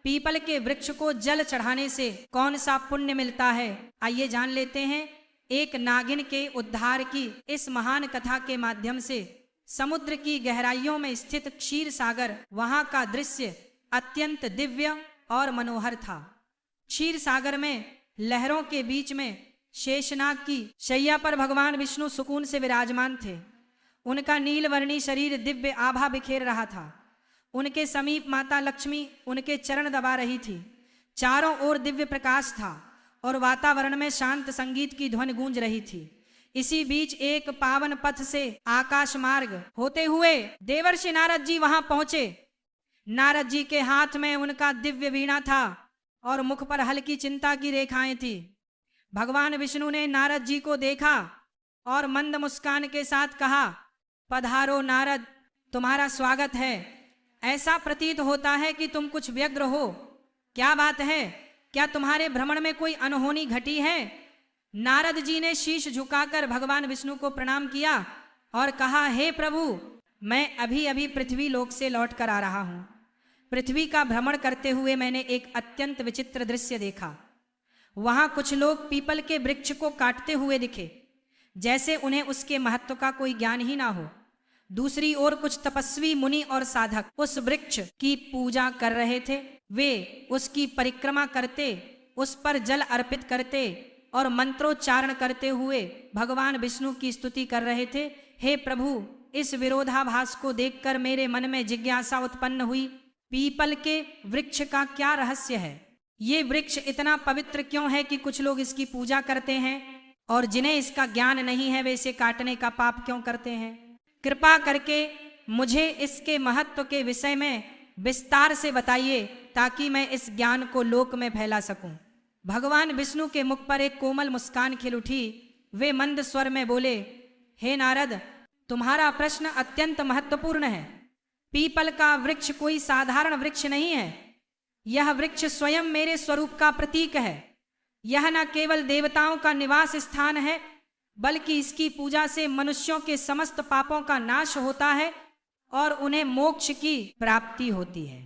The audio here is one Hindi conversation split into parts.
पीपल के वृक्ष को जल चढ़ाने से कौन सा पुण्य मिलता है, आइए जान लेते हैं। एक नागिन के उद्धार की इस महान कथा के माध्यम से समुद्र की गहराइयों में स्थित क्षीर सागर, वहां का दृश्य अत्यंत दिव्य और मनोहर था। क्षीर सागर में लहरों के बीच में शेषनाग की शैया पर भगवान विष्णु सुकून से विराजमान थे। उनका नीलवर्णी शरीर दिव्य आभा बिखेर रहा था। उनके समीप माता लक्ष्मी उनके चरण दबा रही थी। चारों ओर दिव्य प्रकाश था और वातावरण में शांत संगीत की ध्वनि गूंज रही थी। इसी बीच एक पावन पथ से आकाश मार्ग होते हुए देवर्षि नारद जी वहां पहुंचे। नारद जी के हाथ में उनका दिव्य वीणा था और मुख पर हल्की चिंता की रेखाएं थी। भगवान विष्णु ने नारद जी को देखा और मंद मुस्कान के साथ कहा, पधारो नारद, तुम्हारा स्वागत है। ऐसा प्रतीत होता है कि तुम कुछ व्यग्र हो। क्या बात है? क्या तुम्हारे भ्रमण में कोई अनहोनी घटी है? नारद जी ने शीश झुकाकर भगवान विष्णु को प्रणाम किया और कहा, हे प्रभु, मैं अभी अभी पृथ्वी लोक से लौट कर आ रहा हूं। पृथ्वी का भ्रमण करते हुए मैंने एक अत्यंत विचित्र दृश्य देखा। वहां कुछ लोग पीपल के वृक्ष को काटते हुए दिखे, जैसे उन्हें उसके महत्व का कोई ज्ञान ही ना हो। दूसरी ओर कुछ तपस्वी मुनि और साधक उस वृक्ष की पूजा कर रहे थे। वे उसकी परिक्रमा करते, उस पर जल अर्पित करते और मंत्रोच्चारण करते हुए भगवान विष्णु की स्तुति कर रहे थे। हे प्रभु, इस विरोधाभास को देखकर मेरे मन में जिज्ञासा उत्पन्न हुई। पीपल के वृक्ष का क्या रहस्य है? ये वृक्ष इतना पवित्र क्यों है कि कुछ लोग इसकी पूजा करते हैं और जिन्हें इसका ज्ञान नहीं है वे इसे काटने का पाप क्यों करते हैं? कृपा करके मुझे इसके महत्व के विषय में विस्तार से बताइए ताकि मैं इस ज्ञान को लोक में फैला सकूं। भगवान विष्णु के मुख पर एक कोमल मुस्कान खिल उठी। वे मंद स्वर में बोले, हे नारद, तुम्हारा प्रश्न अत्यंत महत्वपूर्ण है। पीपल का वृक्ष कोई साधारण वृक्ष नहीं है। यह वृक्ष स्वयं मेरे स्वरूप का प्रतीक है। यह न केवल देवताओं का निवास स्थान है, बल्कि इसकी पूजा से मनुष्यों के समस्त पापों का नाश होता है और उन्हें मोक्ष की प्राप्ति होती है।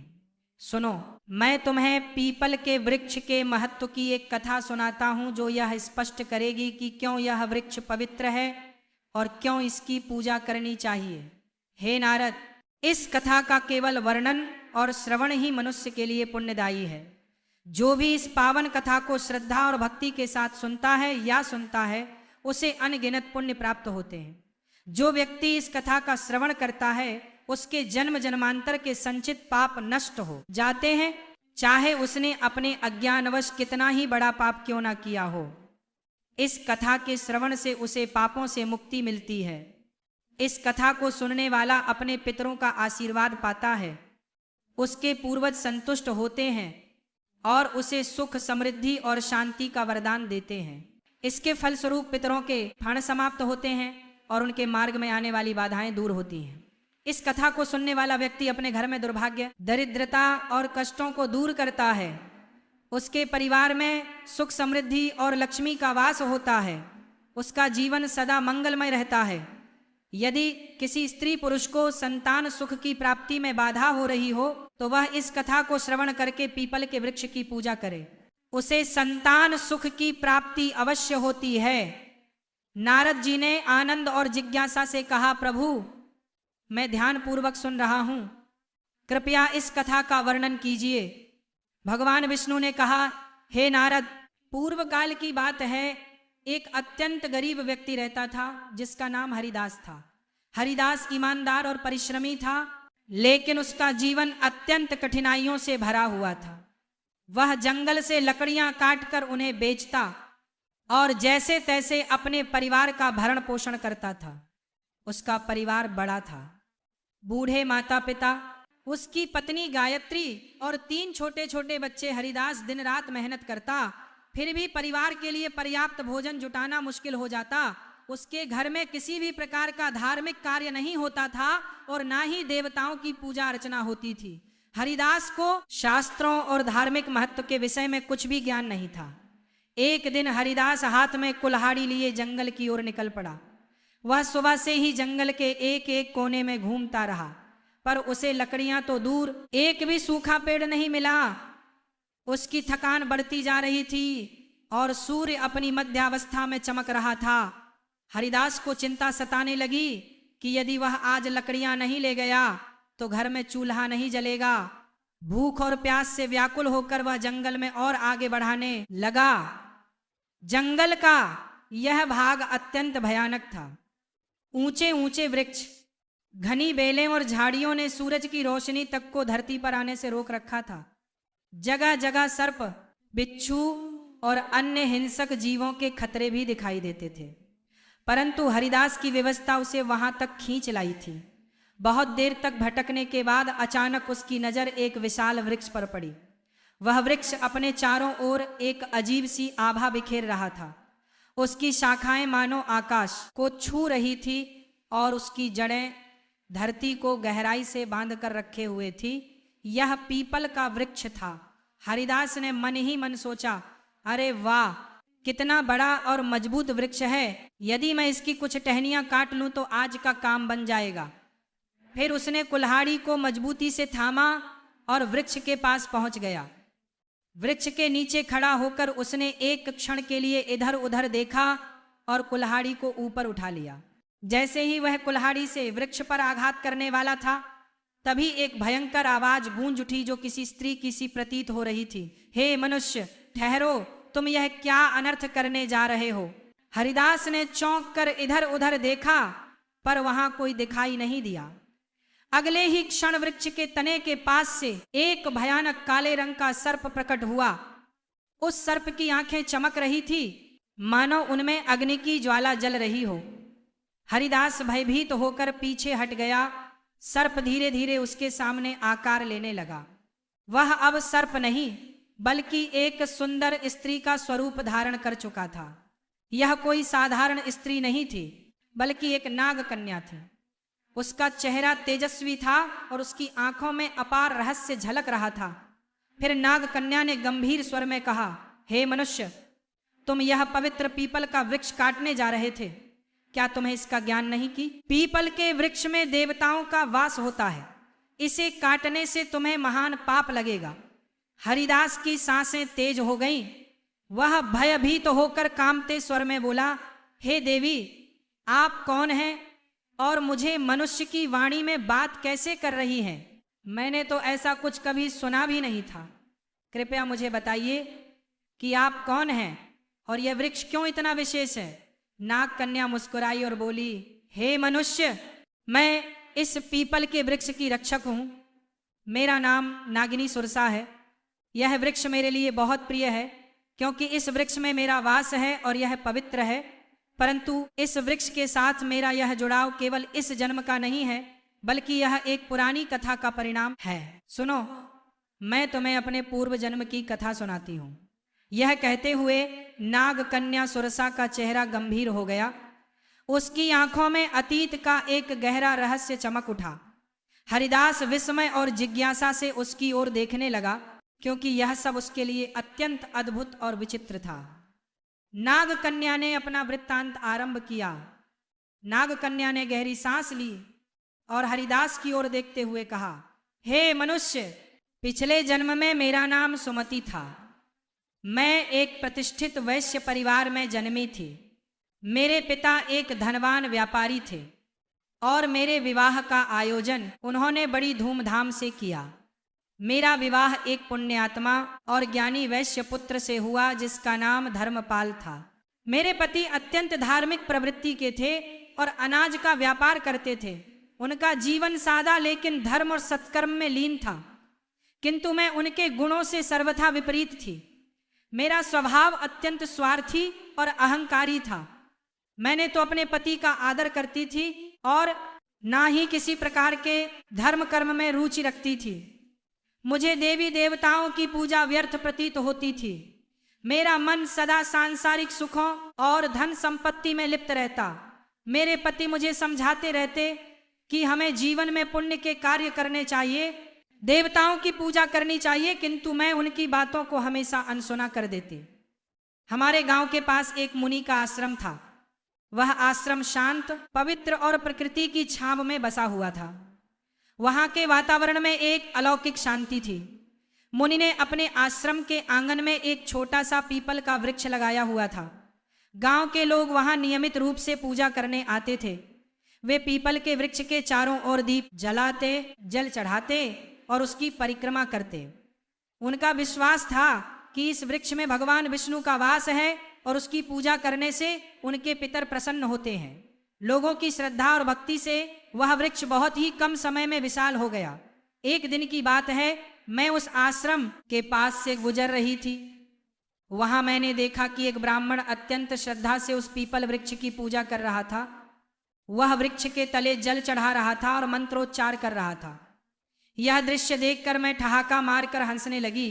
सुनो, मैं तुम्हें पीपल के वृक्ष के महत्व की एक कथा सुनाता हूं जो यह स्पष्ट करेगी कि क्यों यह वृक्ष पवित्र है और क्यों इसकी पूजा करनी चाहिए। हे नारद, इस कथा का केवल वर्णन और श्रवण ही मनुष्य के लिए पुण्यदायी है। जो भी इस पावन कथा को श्रद्धा और भक्ति के साथ सुनता है या सुनता है, उसे अनगिनत पुण्य प्राप्त होते हैं। जो व्यक्ति इस कथा का श्रवण करता है, उसके जन्म जन्मांतर के संचित पाप नष्ट हो जाते हैं, चाहे उसने अपने अज्ञानवश कितना ही बड़ा पाप क्यों ना किया हो। इस कथा के श्रवण से उसे पापों से मुक्ति मिलती है। इस कथा को सुनने वाला अपने पितरों का आशीर्वाद पाता है, उसके पूर्वज संतुष्ट होते हैं और उसे सुख, समृद्धि और शांति का वरदान देते हैं। इसके फलस्वरूप पितरों के फण समाप्त होते हैं और उनके मार्ग में आने वाली बाधाएं दूर होती हैं। इस कथा को सुनने वाला व्यक्ति अपने घर में दुर्भाग्य, दरिद्रता और कष्टों को दूर करता है। उसके परिवार में सुख, समृद्धि और लक्ष्मी का वास होता है। उसका जीवन सदा मंगलमय रहता है। यदि किसी स्त्री पुरुष को संतान सुख की प्राप्ति में बाधा हो रही हो, तो वह इस कथा को श्रवण करके पीपल के वृक्ष की पूजा करे। उसे संतान सुख की प्राप्ति अवश्य होती है। नारद जी ने आनंद और जिज्ञासा से कहा, प्रभु, मैं ध्यान पूर्वक सुन रहा हूं, कृपया इस कथा का वर्णन कीजिए। भगवान विष्णु ने कहा, हे नारद, पूर्व काल की बात है। एक अत्यंत गरीब व्यक्ति रहता था जिसका नाम हरिदास था। हरिदास ईमानदार और परिश्रमी था, लेकिन उसका जीवन अत्यंत कठिनाइयों से भरा हुआ था। वह जंगल से लकड़ियां काटकर उन्हें बेचता और जैसे तैसे अपने परिवार का भरण पोषण करता था। उसका परिवार बड़ा था। बूढ़े माता पिता, उसकी पत्नी गायत्री और 3 छोटे छोटे बच्चे। हरिदास दिन रात मेहनत करता, फिर भी परिवार के लिए पर्याप्त भोजन जुटाना मुश्किल हो जाता। उसके घर में किसी भी प्रकार का धार्मिक कार्य नहीं होता था और ना ही देवताओं की पूजा अर्चना होती थी। हरिदास को शास्त्रों और धार्मिक महत्व के विषय में कुछ भी ज्ञान नहीं था। एक दिन हरिदास हाथ में कुल्हाड़ी लिए जंगल की ओर निकल पड़ा। वह सुबह से ही जंगल के एक एक कोने में घूमता रहा, पर उसे लकड़ियां तो दूर, एक भी सूखा पेड़ नहीं मिला। उसकी थकान बढ़ती जा रही थी और सूर्य अपनी मध्यावस्था में चमक रहा था। हरिदास को चिंता सताने लगी कि यदि वह आज लकड़ियां नहीं ले गया तो घर में चूल्हा नहीं जलेगा। भूख और प्यास से व्याकुल होकर वह जंगल में और आगे बढ़ाने लगा। जंगल का यह भाग अत्यंत भयानक था। ऊंचे ऊंचे वृक्ष, घनी बेलें और झाड़ियों ने सूरज की रोशनी तक को धरती पर आने से रोक रखा था। जगह जगह सर्प, बिच्छू और अन्य हिंसक जीवों के खतरे भी दिखाई देते थे, परंतु हरिदास की व्यवस्था उसे वहां तक खींच लाई थी। बहुत देर तक भटकने के बाद अचानक उसकी नजर एक विशाल वृक्ष पर पड़ी। वह वृक्ष अपने चारों ओर एक अजीब सी आभा बिखेर रहा था। उसकी शाखाएं मानो आकाश को छू रही थी और उसकी जड़ें धरती को गहराई से बांध कर रखे हुए थी। यह पीपल का वृक्ष था। हरिदास ने मन ही मन सोचा, अरे वाह, कितना बड़ा और मजबूत वृक्ष है। यदि मैं इसकी कुछ टहनियां काट लूं तो आज का काम बन जाएगा। फिर उसने कुल्हाड़ी को मजबूती से थामा और वृक्ष के पास पहुंच गया। वृक्ष के नीचे खड़ा होकर उसने एक क्षण के लिए इधर उधर देखा और कुल्हाड़ी को ऊपर उठा लिया। जैसे ही वह कुल्हाड़ी से वृक्ष पर आघात करने वाला था, तभी एक भयंकर आवाज गूंज उठी जो किसी स्त्री की सी प्रतीत हो रही थी। हे मनुष्य, ठहरो, तुम यह क्या अनर्थ करने जा रहे हो? हरिदास ने चौंक कर इधर उधर देखा, पर वहां कोई दिखाई नहीं दिया। अगले ही क्षण वृक्ष के तने के पास से एक भयानक काले रंग का सर्प प्रकट हुआ। उस सर्प की आंखें चमक रही थी, मानो उनमें अग्नि की ज्वाला जल रही हो। हरिदास भयभीत होकर पीछे हट गया। सर्प धीरे धीरे उसके सामने आकार लेने लगा। वह अब सर्प नहीं, बल्कि एक सुंदर स्त्री का स्वरूप धारण कर चुका था। यह कोई साधारण स्त्री नहीं थी, बल्कि एक नाग कन्या थी। उसका चेहरा तेजस्वी था और उसकी आंखों में अपार रहस्य झलक रहा था। फिर नाग कन्या ने गंभीर स्वर में कहा, हे मनुष्य, तुम यह पवित्र पीपल का वृक्ष काटने जा रहे थे। क्या तुम्हें इसका ज्ञान नहीं कि पीपल के वृक्ष में देवताओं का वास होता है? इसे काटने से तुम्हें महान पाप लगेगा। हरिदास की सांसें तेज हो गईं। वह भयभीत होकर कांपते स्वर में बोला, हे देवी, आप कौन हैं और मुझे मनुष्य की वाणी में बात कैसे कर रही हैं? मैंने तो ऐसा कुछ कभी सुना भी नहीं था। कृपया मुझे बताइए कि आप कौन हैं और यह वृक्ष क्यों इतना विशेष है? नाग कन्या मुस्कुराई और बोली, हे मनुष्य, मैं इस पीपल के वृक्ष की रक्षक हूँ। मेरा नाम नागिनी सुरसा है। यह वृक्ष मेरे लिए बहुत प्रिय है, क्योंकि इस वृक्ष में मेरा वास है और यह पवित्र है। परंतु इस वृक्ष के साथ मेरा यह जुड़ाव केवल इस जन्म का नहीं है, बल्कि यह एक पुरानी कथा का परिणाम है। सुनो, मैं तुम्हें अपने पूर्व जन्म की कथा सुनाती हूँ। यह कहते हुए नाग कन्या सुरसा का चेहरा गंभीर हो गया। उसकी आंखों में अतीत का एक गहरा रहस्य चमक उठा। हरिदास विस्मय और जिज्ञासा से उसकी ओर देखने लगा, क्योंकि यह सब उसके लिए अत्यंत अद्भुत और विचित्र था। नाग कन्या ने अपना वृत्तांत आरंभ किया। नाग कन्या ने गहरी सांस ली और हरिदास की ओर देखते हुए कहा, हे मनुष्य, पिछले जन्म में मेरा नाम सुमति था। मैं एक प्रतिष्ठित वैश्य परिवार में जन्मी थी। मेरे पिता एक धनवान व्यापारी थे और मेरे विवाह का आयोजन उन्होंने बड़ी धूमधाम से किया। मेरा विवाह एक पुण्यात्मा और ज्ञानी वैश्य पुत्र से हुआ, जिसका नाम धर्मपाल था। मेरे पति अत्यंत धार्मिक प्रवृत्ति के थे और अनाज का व्यापार करते थे। उनका जीवन सादा लेकिन धर्म और सत्कर्म में लीन था, किंतु मैं उनके गुणों से सर्वथा विपरीत थी। मेरा स्वभाव अत्यंत स्वार्थी और अहंकारी था। मैंने तो अपने पति का आदर करती थी और ना ही किसी प्रकार के धर्म कर्म में रुचि रखती थी। मुझे देवी देवताओं की पूजा व्यर्थ प्रतीत होती थी। मेरा मन सदा सांसारिक सुखों और धन संपत्ति में लिप्त रहता। मेरे पति मुझे समझाते रहते कि हमें जीवन में पुण्य के कार्य करने चाहिए, देवताओं की पूजा करनी चाहिए, किंतु मैं उनकी बातों को हमेशा अनसुना कर देती। हमारे गांव के पास एक मुनि का आश्रम था। वह आश्रम शांत, पवित्र और प्रकृति की छांव में बसा हुआ था। वहां के वातावरण में एक अलौकिक शांति थी। मुनि ने अपने आश्रम के आंगन में एक छोटा सा पीपल का वृक्ष लगाया हुआ था। गांव के लोग वहां नियमित रूप से पूजा करने आते थे। वे पीपल के वृक्ष के चारों ओर दीप जलाते, जल चढ़ाते और उसकी परिक्रमा करते। उनका विश्वास था कि इस वृक्ष में भगवान विष्णु का वास है और उसकी पूजा करने से उनके पितर प्रसन्न होते हैं। लोगों की श्रद्धा और भक्ति से वह वृक्ष बहुत ही कम समय में विशाल हो गया। एक दिन की बात है, मैं उस आश्रम के पास से गुजर रही थी। वहां मैंने देखा कि एक ब्राह्मण अत्यंत श्रद्धा से उस पीपल वृक्ष की पूजा कर रहा था। वह वृक्ष के तले जल चढ़ा रहा था और मंत्रोच्चार कर रहा था। यह दृश्य देखकर मैं ठहाका मारकर हंसने लगी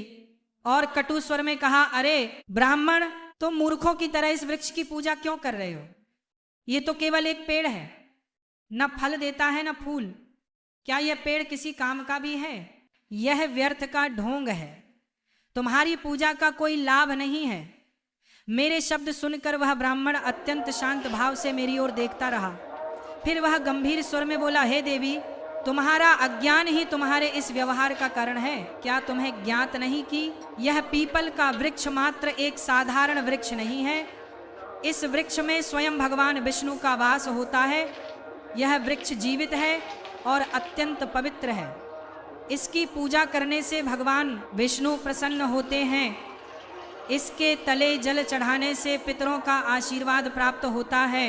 और कटु स्वर में कहा, अरे ब्राह्मण, तुम मूर्खों की तरह इस वृक्ष की पूजा क्यों कर रहे हो? ये तो केवल एक पेड़ है, न फल देता है न फूल। क्या यह पेड़ किसी काम का भी है? यह व्यर्थ का ढोंग है। तुम्हारी पूजा का कोई लाभ नहीं है। मेरे शब्द सुनकर वह ब्राह्मण अत्यंत शांत भाव से मेरी ओर देखता रहा। फिर वह गंभीर स्वर में बोला, हे देवी, तुम्हारा अज्ञान ही तुम्हारे इस व्यवहार का कारण है। क्या तुम्हें ज्ञात नहीं कि यह पीपल का वृक्ष मात्र एक साधारण वृक्ष नहीं है? इस वृक्ष में स्वयं भगवान विष्णु का वास होता है। यह वृक्ष जीवित है और अत्यंत पवित्र है। इसकी पूजा करने से भगवान विष्णु प्रसन्न होते हैं। इसके तले जल चढ़ाने से पितरों का आशीर्वाद प्राप्त होता है।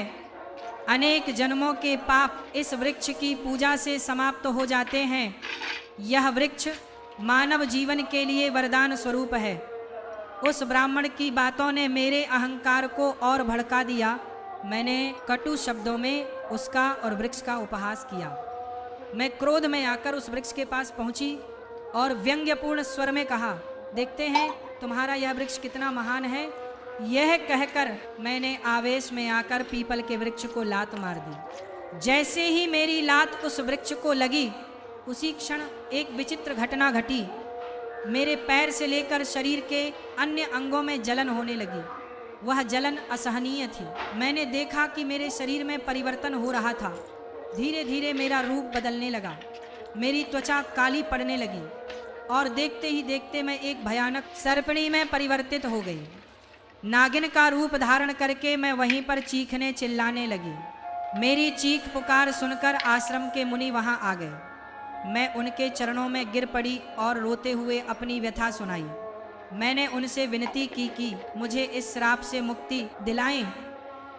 अनेक जन्मों के पाप इस वृक्ष की पूजा से समाप्त हो जाते हैं। यह वृक्ष मानव जीवन के लिए वरदान स्वरूप है। उस ब्राह्मण की बातों ने मेरे अहंकार को और भड़का दिया। मैंने कटु शब्दों में उसका और वृक्ष का उपहास किया। मैं क्रोध में आकर उस वृक्ष के पास पहुंची और व्यंग्यपूर्ण स्वर में कहा, देखते हैं तुम्हारा यह वृक्ष कितना महान है। यह कहकर मैंने आवेश में आकर पीपल के वृक्ष को लात मार दी। जैसे ही मेरी लात उस वृक्ष को लगी, उसी क्षण एक विचित्र घटना घटी। मेरे पैर से लेकर शरीर के अन्य अंगों में जलन होने लगी। वह जलन असहनीय थी। मैंने देखा कि मेरे शरीर में परिवर्तन हो रहा था। धीरे धीरे मेरा रूप बदलने लगा। मेरी त्वचा काली पड़ने लगी और देखते ही देखते मैं एक भयानक सर्पिणी में परिवर्तित हो गई। नागिन का रूप धारण करके मैं वहीं पर चीखने चिल्लाने लगी। मेरी चीख पुकार सुनकर आश्रम के मुनि वहां आ गए। मैं उनके चरणों में गिर पड़ी और रोते हुए अपनी व्यथा सुनाई। मैंने उनसे विनती की कि मुझे इस श्राप से मुक्ति दिलाएं।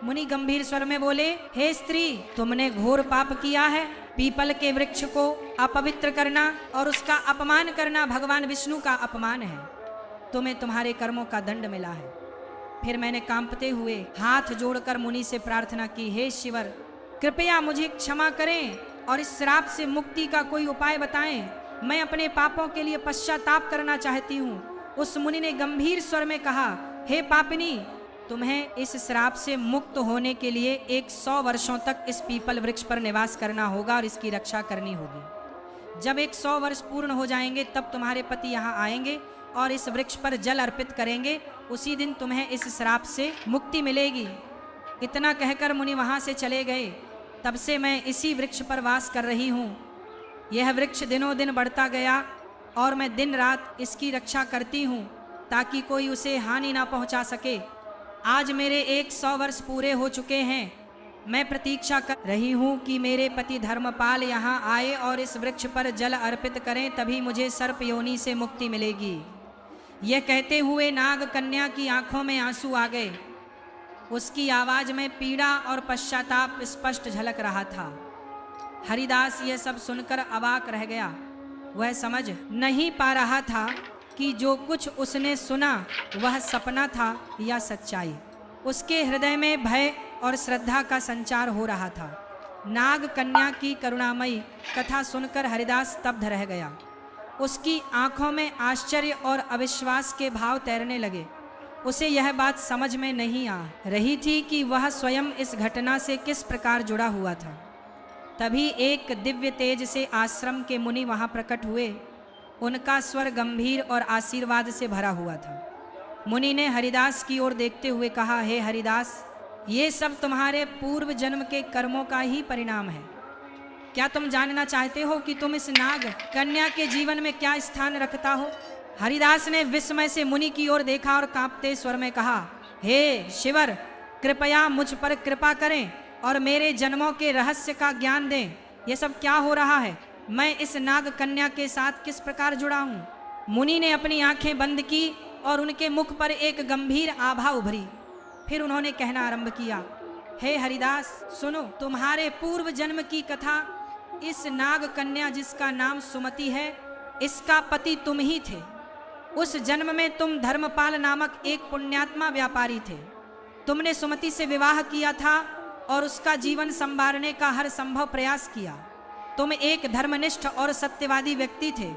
मुनि गंभीर स्वर में बोले, हे स्त्री, तुमने घोर पाप किया है। पीपल के वृक्ष को अपवित्र करना और उसका अपमान करना भगवान विष्णु का अपमान है। तुम्हें तुम्हारे कर्मों का दंड मिला है। फिर मैंने कांपते हुए हाथ जोड़कर मुनि से प्रार्थना की, हे शिवर, कृपया मुझे क्षमा करें और इस श्राप से मुक्ति का कोई उपाय बताएं। मैं अपने पापों के लिए पश्चाताप करना चाहती हूँ। उस मुनि ने गंभीर स्वर में कहा, हे पापिनी, तुम्हें इस श्राप से मुक्त होने के लिए 100 वर्षों तक इस पीपल वृक्ष पर निवास करना होगा और इसकी रक्षा करनी होगी। जब 100 वर्ष पूर्ण हो जाएंगे तब तुम्हारे पति यहाँ आएंगे और इस वृक्ष पर जल अर्पित करेंगे। उसी दिन तुम्हें इस श्राप से मुक्ति मिलेगी। इतना कहकर मुनि वहाँ से चले गए। तब से मैं इसी वृक्ष पर वास कर रही हूँ। यह वृक्ष दिनों दिन बढ़ता गया और मैं दिन रात इसकी रक्षा करती हूँ ताकि कोई उसे हानि ना पहुँचा सके। आज मेरे 100 वर्ष पूरे हो चुके हैं। मैं प्रतीक्षा कर रही हूँ कि मेरे पति धर्मपाल यहाँ आए और इस वृक्ष पर जल अर्पित करें, तभी मुझे सर्प योनि से मुक्ति मिलेगी। यह कहते हुए नाग कन्या की आंखों में आंसू आ गए। उसकी आवाज में पीड़ा और पश्चाताप स्पष्ट झलक रहा था। हरिदास यह सब सुनकर अवाक रह गया। वह समझ नहीं पा रहा था कि जो कुछ उसने सुना वह सपना था या सच्चाई। उसके हृदय में भय और श्रद्धा का संचार हो रहा था। नाग कन्या की करुणामयी कथा सुनकर हरिदास स्तब्ध रह गया। उसकी आंखों में आश्चर्य और अविश्वास के भाव तैरने लगे। उसे यह बात समझ में नहीं आ रही थी कि वह स्वयं इस घटना से किस प्रकार जुड़ा हुआ था। तभी एक दिव्य तेज से आश्रम के मुनि वहां प्रकट हुए। उनका स्वर गंभीर और आशीर्वाद से भरा हुआ था। मुनि ने हरिदास की ओर देखते हुए कहा, हे हरिदास, ये सब तुम्हारे पूर्व जन्म के कर्मों का ही परिणाम है। क्या तुम जानना चाहते हो कि तुम इस नाग कन्या के जीवन में क्या स्थान रखता हो? हरिदास ने विस्मय से मुनि की ओर देखा और कांपते स्वर में कहा, हे शिवर, कृपया मुझ पर कृपा करें और मेरे जन्मों के रहस्य का ज्ञान दें। ये सब क्या हो रहा है? मैं इस नाग कन्या के साथ किस प्रकार जुड़ा हूँ? मुनि ने अपनी आंखें बंद की और उनके मुख पर एक गंभीर आभा उभरी। फिर उन्होंने कहना आरंभ किया, हे हरिदास, सुनो, तुम्हारे पूर्व जन्म की कथा। इस नाग कन्या जिसका नाम सुमति है, इसका पति तुम ही थे। उस जन्म में तुम धर्मपाल नामक एक पुण्यात्मा व्यापारी थे। तुमने सुमति से विवाह किया था और उसका जीवन संवारने का हर संभव प्रयास किया। तुम एक धर्मनिष्ठ और सत्यवादी व्यक्ति थे।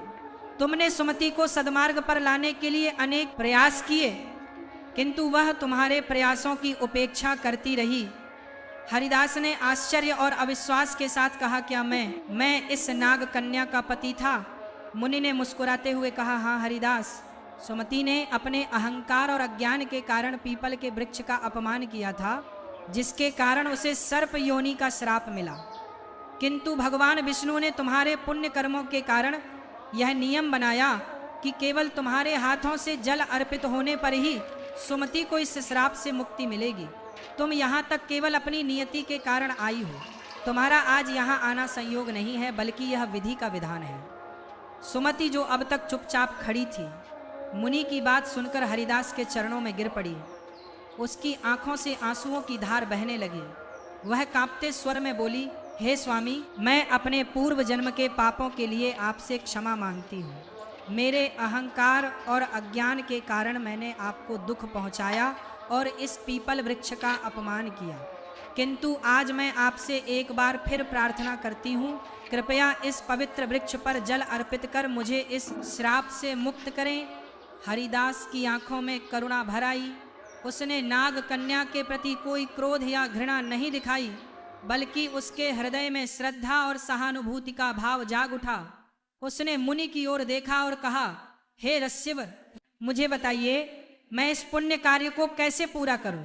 तुमने सुमति को सद्मार्ग पर लाने के लिए अनेक प्रयास किए, किंतु वह तुम्हारे प्रयासों की उपेक्षा करती रही। हरिदास ने आश्चर्य और अविश्वास के साथ कहा, क्या मैं इस नाग कन्या का पति था? मुनि ने मुस्कुराते हुए कहा, हाँ हरिदास, सुमति ने अपने अहंकार और अज्ञान के कारण पीपल के वृक्ष का अपमान किया था, जिसके कारण उसे सर्प योनि का श्राप मिला। किंतु भगवान विष्णु ने तुम्हारे पुण्य कर्मों के कारण यह नियम बनाया कि केवल तुम्हारे हाथों से जल अर्पित होने पर ही सुमति को इस श्राप से मुक्ति मिलेगी। तुम यहाँ तक केवल अपनी नियति के कारण आई हो। तुम्हारा आज यहाँ आना संयोग नहीं है, बल्कि यह विधि का विधान है। सुमति, जो अब तक चुपचाप खड़ी थी, मुनि की बात सुनकर हरिदास के चरणों में गिर पड़ी। उसकी आंखों से आंसुओं की धार बहने लगी। वह कांपते स्वर में बोली, हे स्वामी, मैं अपने पूर्व जन्म के पापों के लिए आपसे क्षमा मांगती हूँ। मेरे अहंकार और अज्ञान के कारण मैंने आपको दुख पहुँचाया और इस पीपल वृक्ष का अपमान किया। किंतु आज मैं आपसे एक बार फिर प्रार्थना करती हूँ, कृपया इस पवित्र वृक्ष पर जल अर्पित कर मुझे इस श्राप से मुक्त करें। हरिदास की आंखों में करुणा भर आई। उसने नाग कन्या के प्रति कोई क्रोध या घृणा नहीं दिखाई, बल्कि उसके हृदय में श्रद्धा और सहानुभूति का भाव जाग उठा। उसने मुनि की ओर देखा और कहा, हे ऋष्यवर, मुझे बताइए, मैं इस पुण्य कार्य को कैसे पूरा करूं?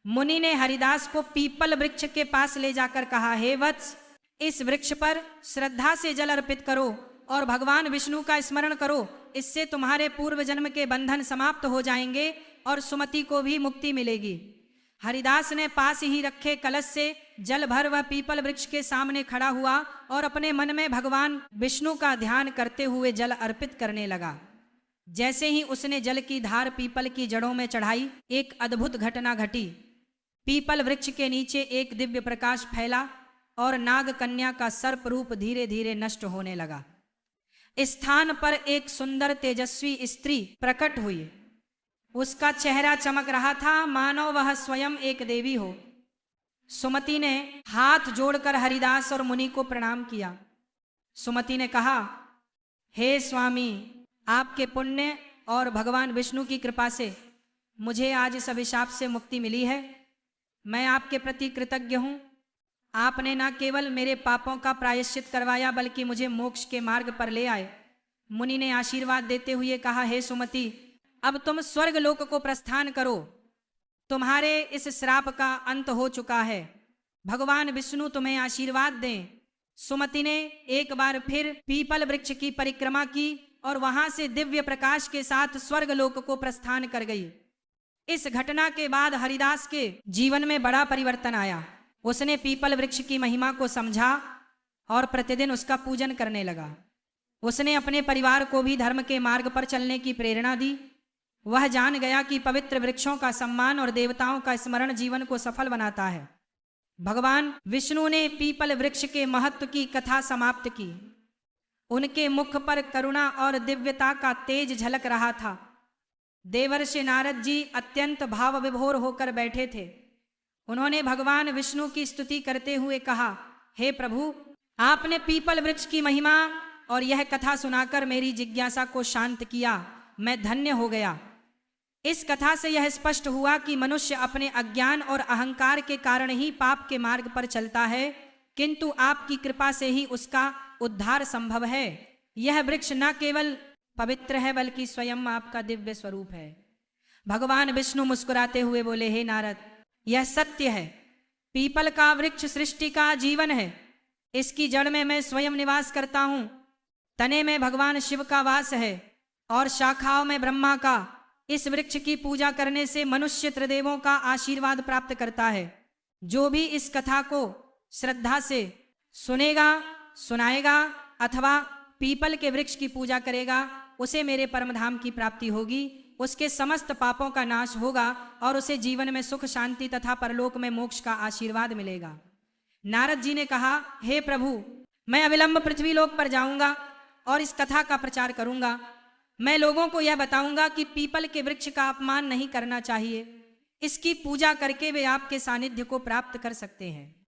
मुनि ने हरिदास को पीपल वृक्ष के पास ले जाकर कहा, हे वत्स, इस वृक्ष पर श्रद्धा से जल अर्पित करो और भगवान विष्णु का स्मरण करो। इससे तुम्हारे पूर्व जन्म के बंधन समाप्त हो जाएंगे और सुमति को भी मुक्ति मिलेगी। हरिदास ने पास ही रखे कलश से जल भर वह पीपल वृक्ष के सामने खड़ा हुआ और अपने मन में भगवान विष्णु का ध्यान करते हुए जल अर्पित करने लगा। जैसे ही उसने जल की धार पीपल की जड़ों में चढ़ाई, एक अद्भुत घटना घटी। पीपल वृक्ष के नीचे एक दिव्य प्रकाश फैला और नाग कन्या का सर्प रूप धीरे धीरे नष्ट होने लगा। स्थान पर एक सुंदर तेजस्वी स्त्री प्रकट हुई। उसका चेहरा चमक रहा था, मानो वह स्वयं एक देवी हो। सुमति ने हाथ जोड़कर हरिदास और मुनि को प्रणाम किया। सुमति ने कहा, हे स्वामी, आपके पुण्य और भगवान विष्णु की कृपा से मुझे आज इस अभिशाप से मुक्ति मिली है। मैं आपके प्रति कृतज्ञ हूँ। आपने न केवल मेरे पापों का प्रायश्चित करवाया, बल्कि मुझे मोक्ष के मार्ग पर ले आए। मुनि ने आशीर्वाद देते हुए कहा, हे सुमति, अब तुम स्वर्ग लोक को प्रस्थान करो। तुम्हारे इस श्राप का अंत हो चुका है। भगवान विष्णु तुम्हें आशीर्वाद दें। सुमति ने एक बार फिर पीपल वृक्ष की परिक्रमा की और वहां से दिव्य प्रकाश के साथ स्वर्ग लोक को प्रस्थान कर गई। इस घटना के बाद हरिदास के जीवन में बड़ा परिवर्तन आया। उसने पीपल वृक्ष की महिमा को समझा और प्रतिदिन उसका पूजन करने लगा। उसने अपने परिवार को भी धर्म के मार्ग पर चलने की प्रेरणा दी। वह जान गया कि पवित्र वृक्षों का सम्मान और देवताओं का स्मरण जीवन को सफल बनाता है। भगवान विष्णु ने पीपल वृक्ष के महत्व की कथा समाप्त की। उनके मुख पर करुणा और दिव्यता का तेज झलक रहा था। देवर्षि नारद जी अत्यंत भाव विभोर होकर बैठे थे। उन्होंने भगवान विष्णु की स्तुति करते हुए कहा, हे प्रभु, आपने पीपल वृक्ष की महिमा और यह कथा सुनाकर मेरी जिज्ञासा को शांत किया। मैं धन्य हो गया। इस कथा से यह स्पष्ट हुआ कि मनुष्य अपने अज्ञान और अहंकार के कारण ही पाप के मार्ग पर चलता है, किंतु आपकी कृपा से ही उसका उद्धार संभव है। यह वृक्ष न केवल पवित्र है, बल्कि स्वयं आपका दिव्य स्वरूप है। भगवान विष्णु मुस्कुराते हुए बोले, हे नारद, यह सत्य है। पीपल का वृक्ष सृष्टि का जीवन है। इसकी जड़ में मैं स्वयं निवास करता हूँ। तने में भगवान शिव का वास है। और शाखाओं में ब्रह्मा का। इस वृक्ष की पूजा करने से मनुष्य त्रिदेवों का आशीर्वाद प्राप्त करता है। जो भी इस कथा को श्रद्धा से सुनेगा, सुनाएगा अथवा पीपल के वृक्ष की पूजा करेगा, उसे मेरे परम धाम की प्राप्ति होगी, उसके समस्त पापों का नाश होगा और उसे जीवन में सुख, शांति तथा परलोक में मोक्ष का आशीर्वाद मिलेगा। नारद जी ने कहा, हे प्रभु, मैं अविलंब पृथ्वीलोक पर जाऊंगा और इस कथा का प्रचार करूंगा। मैं लोगों को यह बताऊंगा कि पीपल के वृक्ष का अपमान नहीं करना चाहिए, इसकी पूजा करके वे आपके सानिध्य को प्राप्त कर सकते हैं।